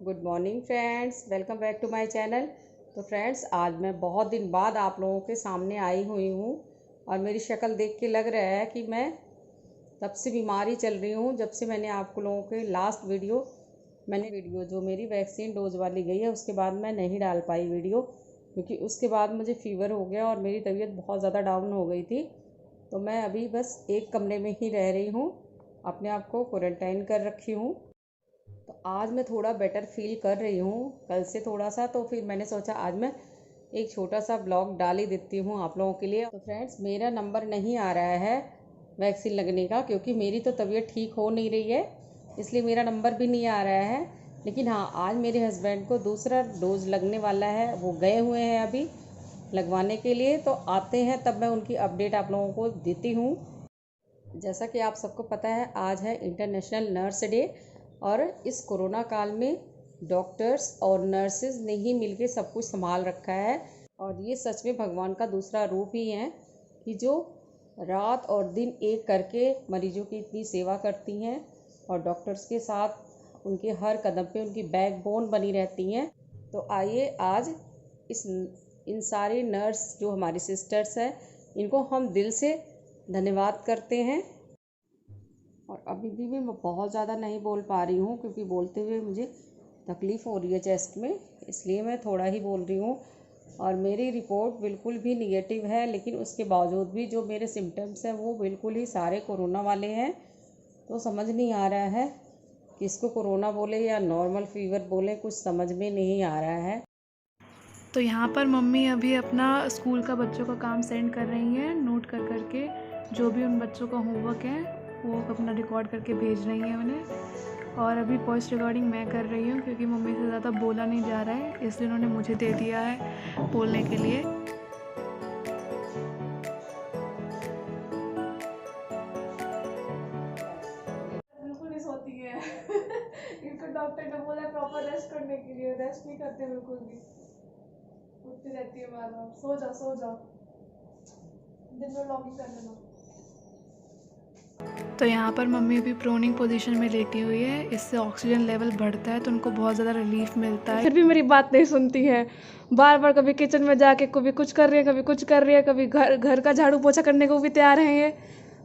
Good morning friends, welcome back to my channel. तो friends, आज मैं बहुत दिन बाद आप लोगों के सामने आई हुई हूँ और मेरी शक्ल देख के लग रहा है कि मैं तब से बीमारी चल रही हूँ। जब से मैंने आपको लोगों के लास्ट वीडियो जो मेरी वैक्सीन डोज वाली गई है, उसके बाद मैं नहीं डाल पाई वीडियो, क्योंकि उसके बाद मुझे फ़ीवर हो गया और मेरी तबीयत बहुत ज़्यादा डाउन हो गई थी। तो मैं अभी बस एक कमरे में ही रह रही हूँ, अपने आप को क्वारंटाइन कर रखी हूँ। तो आज मैं थोड़ा बेटर फील कर रही हूँ कल से थोड़ा सा, तो फिर मैंने सोचा आज मैं एक छोटा सा ब्लॉग डाल ही देती हूँ आप लोगों के लिए। तो फ्रेंड्स, मेरा नंबर नहीं आ रहा है वैक्सीन लगने का, क्योंकि मेरी तो तबीयत ठीक हो नहीं रही है, इसलिए मेरा नंबर भी नहीं आ रहा है। लेकिन हाँ, आज मेरे हस्बैंड को दूसरा डोज लगने वाला है, वो गए हुए हैं अभी लगवाने के लिए। तो आते हैं तब मैं उनकी अपडेट आप लोगों को देती हूँ। जैसा कि आप सबको पता है, आज है इंटरनेशनल नर्स डे और इस कोरोना काल में डॉक्टर्स और नर्सेज ने ही मिलकर सब कुछ संभाल रखा है। और ये सच में भगवान का दूसरा रूप ही है कि जो रात और दिन एक करके मरीजों की इतनी सेवा करती हैं और डॉक्टर्स के साथ उनके हर कदम पे उनकी बैकबोन बनी रहती हैं। तो आइए आज इस इन सारे नर्स जो हमारी सिस्टर्स हैं, इनको हम दिल से धन्यवाद करते हैं। और अभी भी मैं बहुत ज़्यादा नहीं बोल पा रही हूँ, क्योंकि बोलते हुए मुझे तकलीफ़ हो रही है चेस्ट में, इसलिए मैं थोड़ा ही बोल रही हूँ। और मेरी रिपोर्ट बिल्कुल भी निगेटिव है, लेकिन उसके बावजूद भी जो मेरे सिम्टम्स हैं वो बिल्कुल ही सारे कोरोना वाले हैं। तो समझ नहीं आ रहा है कि इसको कोरोना बोले या नॉर्मल फीवर बोले, कुछ समझ में नहीं आ रहा है। तो यहाँ पर मम्मी अभी अपना स्कूल का बच्चों का काम सेंड कर रही हैं, नोट कर करके जो भी उन बच्चों का होमवर्क है वो अपना रिकॉर्ड करके भेज रही हैं उन्हें। और अभी वॉइस रिकॉर्डिंग मैं कर रही हूँ, क्योंकि मम्मी से ज़्यादा बोला नहीं जा रहा है, इसलिए उन्होंने मुझे दे दिया है बोलने के लिए। बिल्कुल नहीं सोती है। इनको डॉक्टर ने बोला प्रॉपर रेस्ट करने के लिए, रेस्ट नहीं करते बिल्कुल भी, उठती रहती है बार बार, सो जाओ सो जाओ, दिन में लॉगिंग कर लेना। तो यहाँ पर मम्मी अभी प्रोनिंग पोजीशन में लेटी हुई है, इससे ऑक्सीजन लेवल बढ़ता है तो उनको बहुत ज़्यादा रिलीफ मिलता है। फिर भी मेरी बात नहीं सुनती है, बार बार कभी किचन में जाके कभी कुछ कर रही है, कभी कुछ कर रही है, कभी घर घर का झाड़ू पोछा करने को भी तैयार है ये।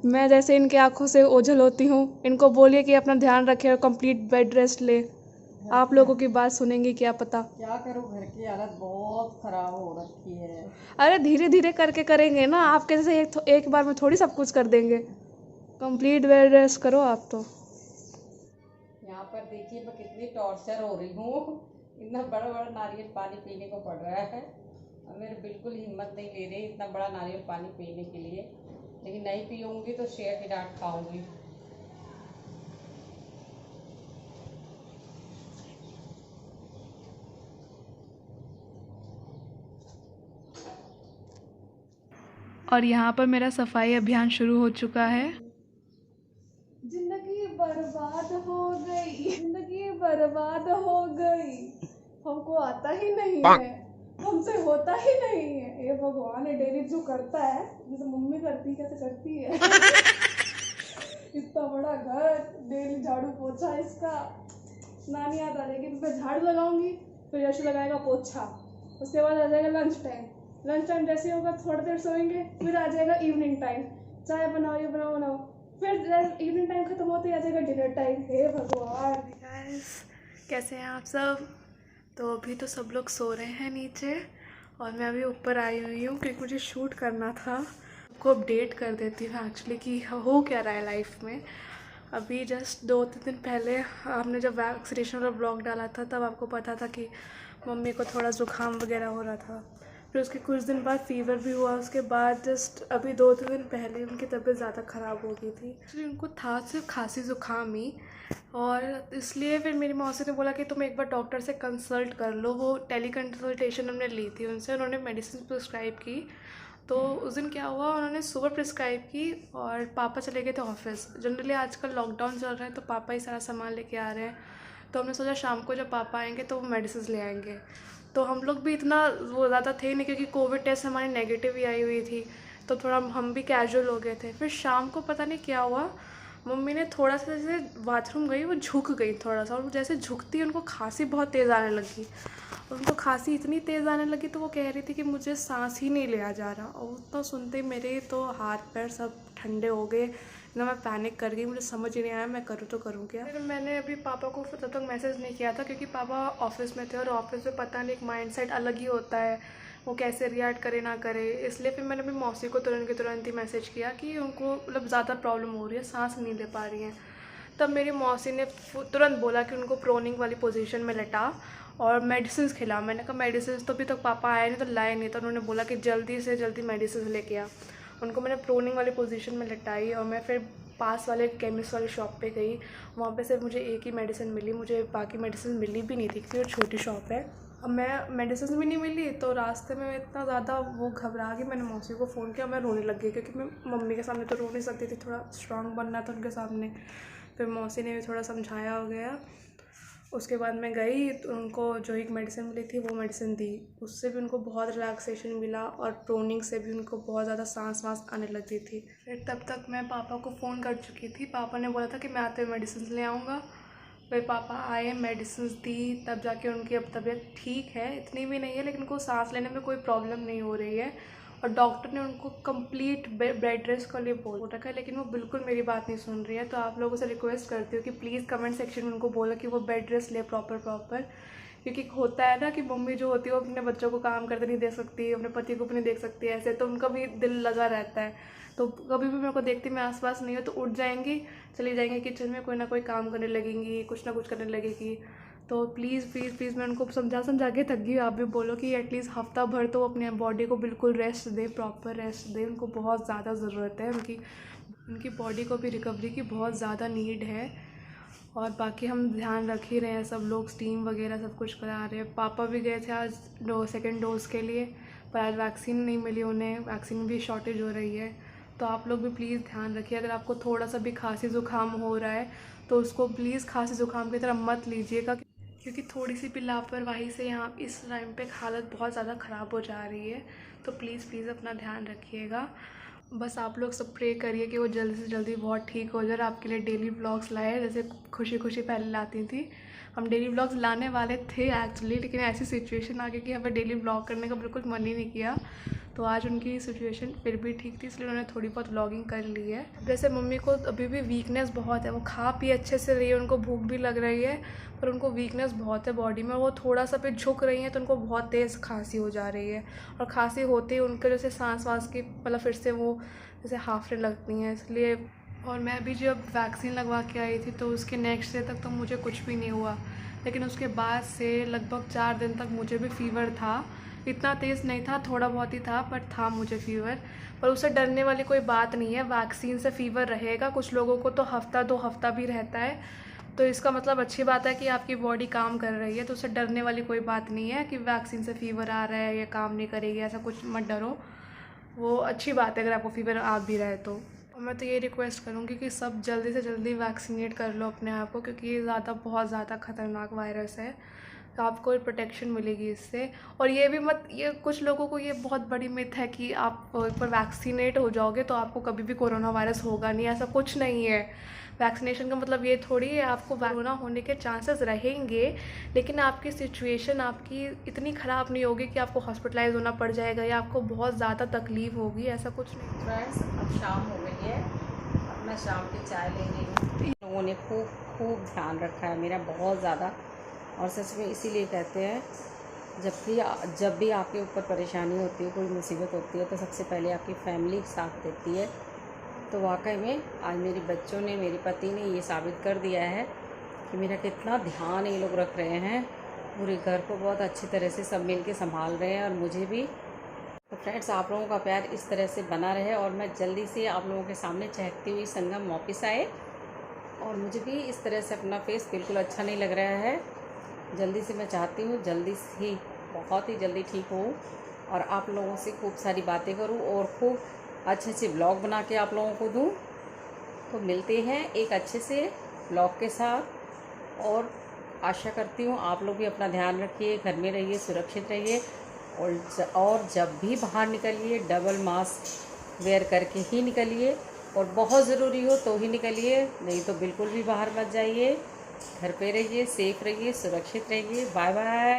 मैं जैसे इनकी आंखों से ओझल होती हूँ। इनको बोलिए कि अपना ध्यान रखे और कंप्लीट बेड रेस्ट ले। आप लोगों की बात सुनेंगी क्या पता। क्या करूँ, घर की हालत बहुत ख़राब हो रखी है। अरे धीरे धीरे करके करेंगे ना, आपके जैसे एक बार में थोड़ी सब कुछ कर देंगे। कंप्लीट बेड रेस्ट करो आप तो। यहाँ पर देखिए मैं कितनी टॉर्चर हो रही हूँ। इतना बड़ा बड़ा नारियल पानी पीने को पड़ रहा है और मेरे बिल्कुल हिम्मत नहीं ले रही इतना बड़ा नारियल पानी पीने के लिए, लेकिन नहीं पीऊँगी तो शेर की डांट खाऊंगी। और यहाँ पर मेरा सफाई अभियान शुरू हो चुका है। जिंदगी बर्बाद हो गई, जिंदगी बर्बाद हो गई, हमको आता ही नहीं है, हमसे होता ही नहीं है। ये भगवान है, डेली जो करता है जैसे मम्मी करती कैसे करती है। इतना बड़ा घर, डेली झाड़ू पोछा इसका। नानी याद आ जाएगी, मैं झाड़ू लगाऊंगी, फिर यशु लगाएगा पोछा, उसके बाद आ जाएगा लंच टाइम। लंच टाइम जैसे होगा थोड़ी देर सोएंगे, फिर आ जाएगा इवनिंग टाइम, चाय बनाओ ये बनाओ बनाओ, फिर इवनिंग टाइम खत्म होते ही आ जाएगा डिनर टाइम। हे भगवान। गाइस, कैसे हैं आप सब? तो अभी तो सब लोग सो रहे हैं नीचे और मैं अभी ऊपर आई हुई हूँ, क्योंकि मुझे शूट करना था। आपको अपडेट कर देती हूँ एक्चुअली कि हो क्या रहा है लाइफ में। अभी जस्ट 2-3 दिन पहले हमने जब वैक्सीनेशन वाला ब्लॉग डाला था, तब आपको पता था कि मम्मी को थोड़ा ज़ुकाम वगैरह हो रहा था। फिर उसके कुछ दिन बाद फ़ीवर भी हुआ। उसके बाद जस्ट अभी 2-3 दिन पहले उनकी तबीयत ज़्यादा ख़राब हो गई थी। एक्चुअली उनको था सिर्फ खांसी ज़ुकाम ही, और इसलिए फिर मेरी मौसी ने बोला कि तुम एक बार डॉक्टर से कंसल्ट कर लो। वो टेली कंसल्टेशन हमने ली थी उनसे, उन्होंने मेडिसिन प्रिस्क्राइब की। तो उस दिन क्या हुआ, उन्होंने सुबह प्रिस्क्राइब की और पापा चले गए थे ऑफिस। जनरली आजकल लॉकडाउन चल रहा है तो पापा ही सारा सामान लेके आ रहे हैं, तो हमने सोचा शाम को जब पापा आएंगे तो वो मेडिसिन ले आएंगे। तो हम लोग भी इतना वो ज़्यादा थे नहीं, क्योंकि कोविड टेस्ट हमारी नेगेटिव ही आई हुई थी, तो थोड़ा हम भी कैजुअल हो गए थे। फिर शाम को पता नहीं क्या हुआ, मम्मी ने थोड़ा सा जैसे बाथरूम गई, वो झुक गई थोड़ा सा, और जैसे झुकती उनको खांसी बहुत तेज़ आने लगी। उनको खांसी इतनी तेज़ आने लगी तो वो कह रही थी कि मुझे सांस ही नहीं लिया जा रहा। और उतना सुनते ही मेरे तो हाथ पैर सब ठंडे हो गए ना, मैं पैनिक कर गई, मुझे समझ ही नहीं आया मैं करूँ तो करूँ क्या। फिर मैंने अभी पापा को तब तक मैसेज नहीं किया था, क्योंकि पापा ऑफिस में थे और ऑफिस में पता नहीं एक माइंडसेट अलग ही होता है, वो कैसे रिएक्ट करे ना करे। इसलिए फिर मैंने अपनी मौसी को तुरंत के तुरंत ही मैसेज किया कि उनको मतलब ज़्यादा प्रॉब्लम हो रही है, सांस नहीं ले पा रही हैं। तब मेरी मौसी ने तुरंत बोला कि उनको प्रोनिंग वाली पोजीशन में लेटा और मेडिसिन खिला। मैंने कहा मेडिसिन तो अभी तक पापा आए नहीं तो लाए नहीं, तो उन्होंने बोला कि जल्दी से जल्दी मेडिसिन लेके आ। उनको मैंने प्रोनिंग वाली पोजीशन में लेटाई और मैं फिर पास वाले केमिस्ट वाली शॉप पे गई। वहाँ पे सिर्फ मुझे एक ही मेडिसिन मिली, मुझे बाकी मेडिसिन मिली भी नहीं थी क्योंकि छोटी शॉप है। अब मैं मेडिसिन भी नहीं मिली तो रास्ते में इतना ज़्यादा वो घबरा गई, मैंने मौसी को फ़ोन किया, मैं रोने लग गई क्योंकि मैं मम्मी के सामने तो रो नहीं सकती थी, थोड़ा स्ट्रांग बनना था उनके सामने। फिर मौसी ने भी थोड़ा समझाया वगैरह। उसके बाद मैं गई तो उनको जो एक मेडिसिन मिली थी वो मेडिसिन दी, उससे भी उनको बहुत रिलैक्सेशन मिला और प्रोनिंग से भी उनको बहुत ज़्यादा सांस वाँस आने लगी थी। फिर तब तक मैं पापा को फ़ोन कर चुकी थी, पापा ने बोला था कि मैं आते हुए मेडिसिन ले आऊँगा। फिर पापा आए, मेडिसिन दी, तब जाके उनकी अब तबीयत ठीक है, इतनी भी नहीं है लेकिन उनको सांस लेने में कोई प्रॉब्लम नहीं हो रही है। और डॉक्टर ने उनको कंप्लीट बेड रेस्ट के लिए बोल रखा है, लेकिन वो बिल्कुल मेरी बात नहीं सुन रही है। तो आप लोगों से रिक्वेस्ट करती हूँ कि प्लीज़ कमेंट सेक्शन में उनको बोलो कि वो बेड रेस्ट ले प्रॉपर, क्योंकि होता है ना कि मम्मी जो होती है वो अपने बच्चों को काम करते नहीं देख सकती, अपने पति को भी नहीं देख सकती ऐसे, तो उनका भी दिल लगा रहता है। तो कभी भी मेरे को देखती मैं आसपास नहीं हो तो उठ जाएंगी, चली जाएंगी किचन में, कोई ना कोई काम करने लगेंगी, कुछ ना कुछ करने लगेगी। तो प्लीज़ मैं उनको समझा के थक गई। आप भी बोलो कि एटलीस्ट हफ्ता भर तो अपने बॉडी को बिल्कुल रेस्ट दे, प्रॉपर रेस्ट दे, उनको बहुत ज़्यादा ज़रूरत है, उनकी बॉडी को भी रिकवरी की बहुत ज़्यादा नीड है। और बाकी हम ध्यान रख ही रहे हैं, सब लोग स्टीम वगैरह सब कुछ करा रहे हैं। पापा भी गए थे आज सेकेंड डोज़ के लिए, पर आज वैक्सीन नहीं मिली उन्हें, वैक्सीन भी शॉर्टेज हो रही है। तो आप लोग भी प्लीज़ ध्यान रखिए, अगर आपको थोड़ा सा भी खांसी ज़ुकाम हो रहा है तो उसको प्लीज़ खांसी ज़ुकाम की तरह मत लीजिएगा, क्योंकि थोड़ी सी भी लापरवाही से यहाँ इस टाइम पे हालत बहुत ज़्यादा ख़राब हो जा रही है। तो प्लीज़ अपना ध्यान रखिएगा। बस आप लोग सब प्रे करिए कि वो जल्दी से जल्दी बहुत ठीक हो जाए। आपके लिए डेली व्लॉग्स लाए, जैसे खुशी पहले लाती थी। हम डेली व्लॉग्स लाने वाले थे एक्चुअली, लेकिन ऐसी सिचुएशन आ गई कि हमें डेली व्लॉग करने का बिल्कुल मन ही नहीं किया। तो आज उनकी सिचुएशन फिर भी ठीक थी, इसलिए उन्होंने थोड़ी बहुत व्लॉगिंग कर ली है। जैसे मम्मी को अभी भी वीकनेस बहुत है, वो खा पी अच्छे से रही है, उनको भूख भी लग रही है, पर उनको वीकनेस बहुत है बॉडी में। वो थोड़ा सा भी झुक रही हैं तो उनको बहुत तेज़ खांसी हो जा रही है, और खांसी होते ही उनके जैसे सांस वाँस की मतलब फिर से वो जैसे हाफने लगती हैं, इसलिए। और मैं भी जब वैक्सीन लगवा के आई थी तो उसके नेक्स्ट डे तक तो मुझे कुछ भी नहीं हुआ, लेकिन उसके बाद से लगभग 4 दिन तक मुझे भी फ़ीवर था। इतना तेज़ नहीं था, थोड़ा बहुत ही था, पर था मुझे फ़ीवर। पर उससे डरने वाली कोई बात नहीं है, वैक्सीन से फ़ीवर रहेगा, कुछ लोगों को तो हफ्ता 2 हफ्ता भी रहता है। तो इसका मतलब अच्छी बात है कि आपकी बॉडी काम कर रही है, तो उससे डरने वाली कोई बात नहीं है कि वैक्सीन से फ़ीवर आ रहा है या काम नहीं करेगी, ऐसा कुछ मत डरो। वो अच्छी बात है अगर आपको फ़ीवर आ भी रहा है तो। और मैं तो ये रिक्वेस्ट करूँगी कि सब जल्दी से जल्दी वैक्सीनेट कर लो अपने आप को, क्योंकि ये बहुत ज़्यादा ख़तरनाक वायरस है, तो आपको प्रोटेक्शन मिलेगी इससे। और ये भी मत, ये कुछ लोगों को ये बहुत बड़ी मिथ है कि आप एक बार वैक्सीनेट हो जाओगे तो आपको कभी भी कोरोना वायरस होगा नहीं, ऐसा कुछ नहीं है। वैक्सीनेशन का मतलब ये थोड़ी है आपको कोरोना होने के चांसेस रहेंगे, लेकिन आपकी सिचुएशन आपकी इतनी ख़राब नहीं होगी कि आपको हॉस्पिटलाइज होना पड़ जाएगा या आपको बहुत ज़्यादा तकलीफ़ होगी, ऐसा कुछ नहीं। फ्रेंड्स, अब शाम हो गई है, अब मैं शाम की चाय ले रही हूँ। लोगों ने खूब ध्यान रखा है मेरा, बहुत ज़्यादा। और सच में इसीलिए कहते हैं जब भी आपके ऊपर परेशानी होती है, कोई मुसीबत होती है, तो सबसे पहले आपकी फैमिली साथ देती है। तो वाकई में आज मेरे बच्चों ने, मेरे पति ने ये साबित कर दिया है कि मेरा कितना ध्यान ये लोग रख रहे हैं। पूरे घर को बहुत अच्छी तरह से सब मिल के संभाल रहे हैं, और मुझे भी। तो फ्रेंड्स, आप लोगों का प्यार इस तरह से बना रहे, और मैं जल्दी से आप लोगों के सामने चहकती हुई संगम वापस आए। और मुझे भी इस तरह से अपना फेस बिल्कुल अच्छा नहीं लग रहा है। जल्दी से मैं चाहती हूँ जल्दी से ही, बहुत ही जल्दी ठीक हूँ, और आप लोगों से खूब सारी बातें करूँ और खूब अच्छे ब्लॉग बना के आप लोगों को दूँ। तो मिलते हैं एक अच्छे से ब्लॉग के साथ, और आशा करती हूँ आप लोग भी अपना ध्यान रखिए, घर में रहिए, सुरक्षित रहिए, और जब भी बाहर निकलिए डबल मास्क वेयर करके ही निकलिए। और बहुत ज़रूरी हो तो ही निकलिए, नहीं तो बिल्कुल भी बाहर मत जाइए। घर पे रहिए, सेफ रहिए, सुरक्षित रहिए। Bye bye.